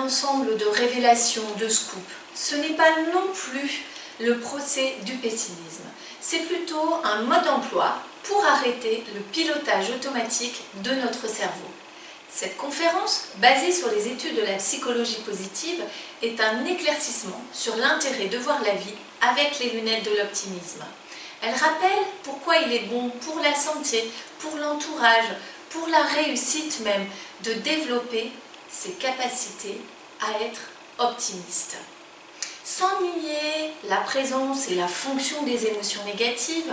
ensemble de révélations, de scoops. Ce n'est pas non plus le procès du pessimisme. C'est plutôt un mode d'emploi pour arrêter le pilotage automatique de notre cerveau. Cette conférence, basée sur les études de la psychologie positive, est un éclaircissement sur l'intérêt de voir la vie avec les lunettes de l'optimisme. Elle rappelle pourquoi il est bon pour la santé, pour l'entourage, pour la réussite même, de développer ses capacités à être optimiste. Sans nier la présence et la fonction des émotions négatives,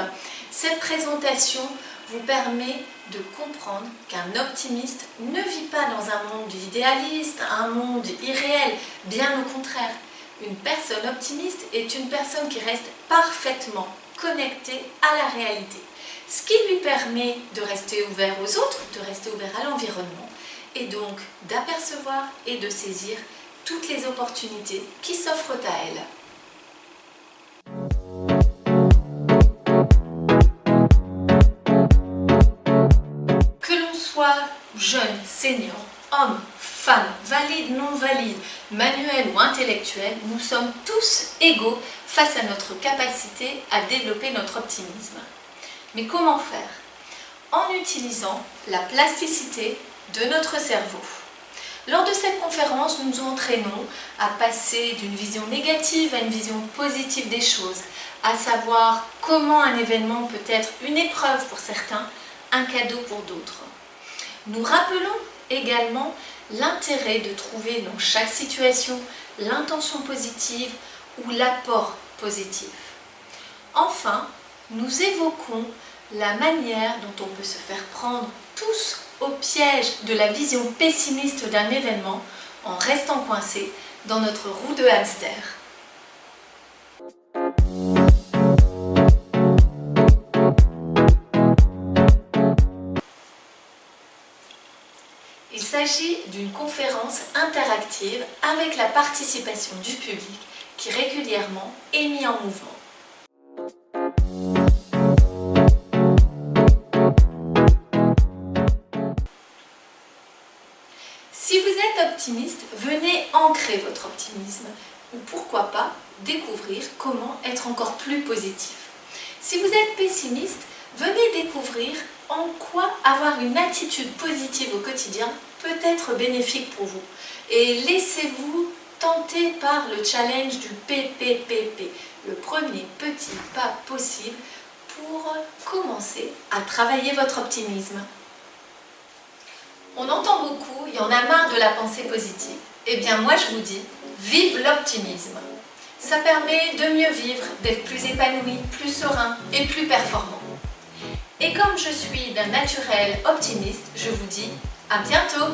cette présentation vous permet de comprendre qu'un optimiste ne vit pas dans un monde idéaliste, un monde irréel, bien au contraire. Une personne optimiste est une personne qui reste parfaitement connectée à la réalité, ce qui lui permet de rester ouvert aux autres, de rester ouvert à l'environnement, et donc d'apercevoir et de saisir toutes les opportunités qui s'offrent à elle. Que l'on soit jeune, senior, homme, femme, valide, non valide, manuel ou intellectuel, nous sommes tous égaux face à notre capacité à développer notre optimisme. Mais comment faire? En utilisant la plasticité de notre cerveau. Lors de cette conférence, nous nous entraînons à passer d'une vision négative à une vision positive des choses, à savoir comment un événement peut être une épreuve pour certains, un cadeau pour d'autres. Nous rappelons également l'intérêt de trouver dans chaque situation l'intention positive ou l'apport positif. Enfin, nous évoquons la manière dont on peut se faire prendre tous au piège de la vision pessimiste d'un événement en restant coincé dans notre roue de hamster. Il s'agit d'une conférence interactive avec la participation du public qui régulièrement est mis en mouvement. Si vous êtes optimiste, venez ancrer votre optimisme ou pourquoi pas découvrir comment être encore plus positif. Si vous êtes pessimiste, venez découvrir en quoi avoir une attitude positive au quotidien peut être bénéfique pour vous. Et laissez-vous tenter par le challenge du PPPP, le premier petit pas possible pour commencer à travailler votre optimisme. On entend beaucoup, il y en a marre de la pensée positive. Eh bien moi je vous dis, vive l'optimisme. Ça permet de mieux vivre, d'être plus épanoui, plus serein et plus performant. Et comme je suis d'un naturel optimiste, je vous dis à bientôt!